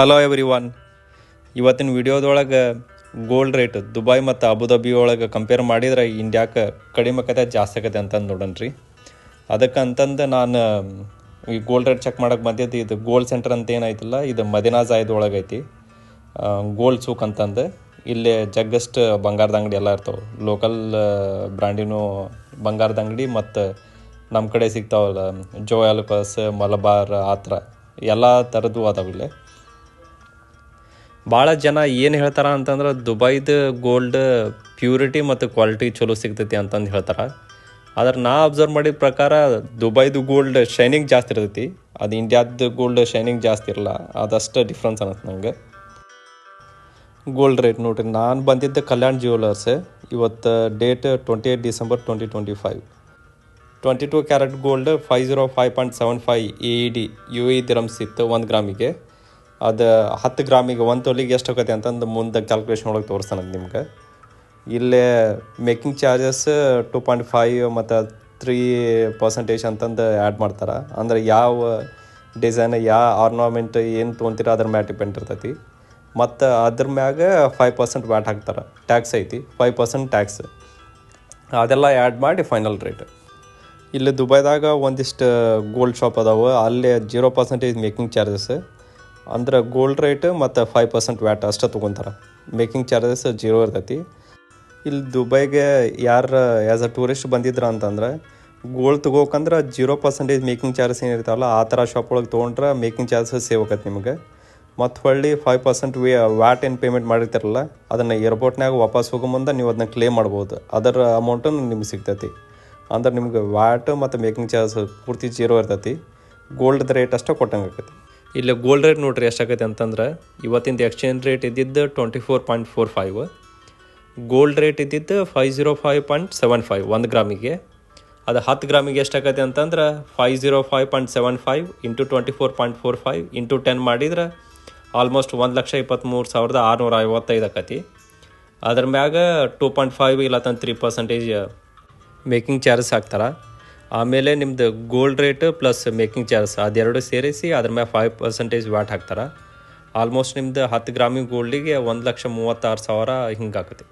Hello every one. ಇವತ್ತಿನ ವಿಡಿಯೋದೊಳಗೆ gold rate Dubai ಮತ್ತು Abu Dhabi ಒಳಗೆ ಕಂಪೇರ್ ಮಾಡಿದ್ರೆ ಇಂಡ್ಯಾಕ್ಕೆ ಕಡಿಮೆ ಆಕತೆ ಜಾಸ್ತಿ ಆಕತೆ ಅಂತಂದು ನೋಡೋಣ್ರಿ. ಅದಕ್ಕೆ ಅಂತಂದು ನಾನು ಈ ಗೋಲ್ಡ್ ರೇಟ್ ಚೆಕ್ ಮಾಡೋಕ್ಕೆ ಬಂದಿದ್ದು. ಇದು ಗೋಲ್ಡ್ ಸೆಂಟರ್ ಅಂತ ಏನಾಯ್ತಲ್ಲ, ಇದು ಮದಿನಾ ಜಾಯ್ದ್ ಒಳಗೆ ಐತಿ. ಗೋಲ್ಡ್ ಸೂಕ್ ಅಂತಂದು ಇಲ್ಲೇ ಜಗ್ಗಷ್ಟು ಬಂಗಾರದ ಅಂಗಡಿ ಎಲ್ಲ ಇರ್ತಾವೆ. ಲೋಕಲ್ ಬ್ರ್ಯಾಂಡಿನೂ ಬಂಗಾರದ ಅಂಗಡಿ ಮತ್ತು ನಮ್ಮ ಕಡೆ ಸಿಗ್ತಾವಲ್ಲ ಜೋಯಾಲುಕಾಸ್, ಮಲಬಾರ್, ಆ ಥರ ಎಲ್ಲ ಥರದ್ದು ಅದಾವಿಲ್ಲೇ. ಭಾಳ ಜನ ಏನು ಹೇಳ್ತಾರೆ ಅಂತಂದ್ರೆ ದುಬೈದು ಗೋಲ್ಡ್ ಪ್ಯೂರಿಟಿ ಮತ್ತು ಕ್ವಾಲಿಟಿ ಚಲೋ ಸಿಗ್ತೈತಿ ಅಂತಂದು ಹೇಳ್ತಾರೆ. ಆದ್ರೆ ನಾ ಅಬ್ಸರ್ವ್ ಮಾಡಿದ ಪ್ರಕಾರ ದುಬೈದು ಗೋಲ್ಡ್ ಶೈನಿಂಗ್ ಜಾಸ್ತಿ ಇರ್ತೈತಿ, ಅದು ಇಂಡಿಯಾದ ಗೋಲ್ಡ್ ಶೈನಿಂಗ್ ಜಾಸ್ತಿ ಇರಲ್ಲ. ಅದಷ್ಟು ಡಿಫ್ರೆನ್ಸ್ ಅನ್ನಿಸ್ತು ನಂಗೆ. ಗೋಲ್ಡ್ ರೇಟ್ ನೋಡ್ರಿ, ನಾನು ಬಂದಿದ್ದೆ ಕಲ್ಯಾಣ್ ಜ್ಯುವೆಲರ್ಸ್. ಇವತ್ತು date 28 December 2025. 22 carat gold 505.75 AED UAE dirhams ಇತ್ತು 1 ಗ್ರಾಮಿಗೆ. ಅದು 10 ಗ್ರಾಮಿಗೆ 1 ತೊಲಿಗೆ ಎಷ್ಟು ಹೋಗತ್ತೆ ಅಂತಂದು ಮುಂದೆ ಕ್ಯಾಲ್ಕುಲೇಷನ್ ಒಳಗೆ ತೋರಿಸ್ತಾನೆ ನಿಮ್ಗೆ. ಇಲ್ಲೇ ಮೇಕಿಂಗ್ ಚಾರ್ಜಸ್ 2.5 ಮತ್ತು 3% ಅಂತಂದು ಆ್ಯಡ್ ಮಾಡ್ತಾರೆ. ಅಂದ್ರೆ ಯಾವ ಡಿಸೈನ್, ಯಾವ ಆರ್ನಾಮೆಂಟ್ ಏನು ತೊಗೊಂತೀರ ಅದ್ರ ಮ್ಯಾಗ ಡಿಪೆಂಡ್ ಇರ್ತೈತಿ. ಮತ್ತು ಅದ್ರ ಮ್ಯಾಗ 5% ವ್ಯಾಟ್ ಹಾಕ್ತಾರೆ. ಟ್ಯಾಕ್ಸ್ ಐತಿ, 5% ಟ್ಯಾಕ್ಸ್. ಅದೆಲ್ಲ ಆ್ಯಡ್ ಮಾಡಿ ಫೈನಲ್ ರೇಟ್. ಇಲ್ಲಿ ದುಬೈದಾಗ ಒಂದಿಷ್ಟು ಗೋಲ್ಡ್ ಶಾಪ್ ಅದಾವೆ, ಅಲ್ಲೇ 0% ಮೇಕಿಂಗ್ ಚಾರ್ಜಸ್. ಅಂದ್ರೆ ಗೋಲ್ಡ್ ರೇಟ್ ಮತ್ತು 5% ವ್ಯಾಟ್ ಅಷ್ಟೇ ತೊಗೊತಾರೆ. ಮೇಕಿಂಗ್ ಚಾರ್ಜಸ್ 0 ಇರ್ತೈತಿ. ಇಲ್ಲಿ ದುಬೈಗೆ ಯಾರು ಆ್ಯಸ್ ಅ ಟೂರಿಸ್ಟ್ ಬಂದಿದ್ರ ಅಂತಂದ್ರೆ ಗೋಲ್ಡ್ ತೊಗೋಕಂದ್ರೆ 0% ಮೇಕಿಂಗ್ ಚಾರ್ಜಸ್ ಏನಿರ್ತಾವಲ್ಲ ಆ ಥರ ಶಾಪ್ ಒಳಗೆ ತೊಗೊಂಡ್ರೆ ಮೇಕಿಂಗ್ ಚಾರ್ಜಸ್ ಸೇವ್ ಆಕೈತೆ ನಿಮಗೆ. ಮತ್ತು ಹೊಳ್ಳಿ 5% ವ್ಯಾಟ್ ಏನು ಪೇಮೆಂಟ್ ಮಾಡಿರ್ತಾರಲ್ಲ ಅದನ್ನು ಏರ್ಪೋರ್ಟ್ನಾಗ ವಾಪಸ್ ಹೋಗೋ ಮುಂದೆ ನೀವು ಅದನ್ನ ಕ್ಲೇಮ್ ಮಾಡ್ಬೋದು. ಅದರ ಅಮೌಂಟನ್ನು ನಿಮ್ಗೆ ಸಿಗ್ತೈತಿ. ಅಂದ್ರೆ ನಿಮ್ಗೆ ವ್ಯಾಟ್ ಮತ್ತು ಮೇಕಿಂಗ್ ಚಾರ್ಜಸ್ ಪೂರ್ತಿ 0 ಇರ್ತೈತಿ. ಗೋಲ್ಡ್ದು ರೇಟ್ ಅಷ್ಟೇ ಕೊಟ್ಟಂಗೆ ಆಕೈತಿ. ಇಲ್ಲಿ ಗೋಲ್ಡ್ ರೇಟ್ ನೋಡ್ರಿ ಎಷ್ಟಾಗೈತೆ ಅಂತಂದ್ರೆ ಇವತ್ತಿಂದ ಎಕ್ಸ್ಚೇಂಜ್ ರೇಟ್ ಇದ್ದಿದ್ದು 24.45. ಗೋಲ್ಡ್ ರೇಟ್ ಇದ್ದಿದ್ದು 505.75 1 ಗ್ರಾಮಿಗೆ. ಅದು 10 ಗ್ರಾಮಿಗೆ ಎಷ್ಟಾಗೈತೆ ಅಂತಂದ್ರೆ 505.75 ಇಂಟು 24.45 ಇಂಟು 10 ಮಾಡಿದ್ರೆ ಆಲ್ಮೋಸ್ಟ್ 1,23,655 ಆಕತಿ. ಅದ್ರ ಮ್ಯಾಗ 2.5 ಇಲ್ಲ 3% ಮೇಕಿಂಗ್ ಚಾರ್ಜಸ್ ಹಾಕ್ತಾರೆ. ಆಮೇಲೆ ನಿಮ್ಮದು gold rate plus making charges ಅದೆರಡು ಸೇರಿಸಿ ಅದ್ರ ಮೇಲೆ 5% ವ್ಯಾಟ್ ಹಾಕ್ತಾರೆ. ಆಲ್ಮೋಸ್ಟ್ ನಿಮ್ದು 10 ಗ್ರಾಮಿಗೆ ಗೋಲ್ಡಿಗೆ 1,36,000 ಹಿಂಗೆ ಆಕತಿ.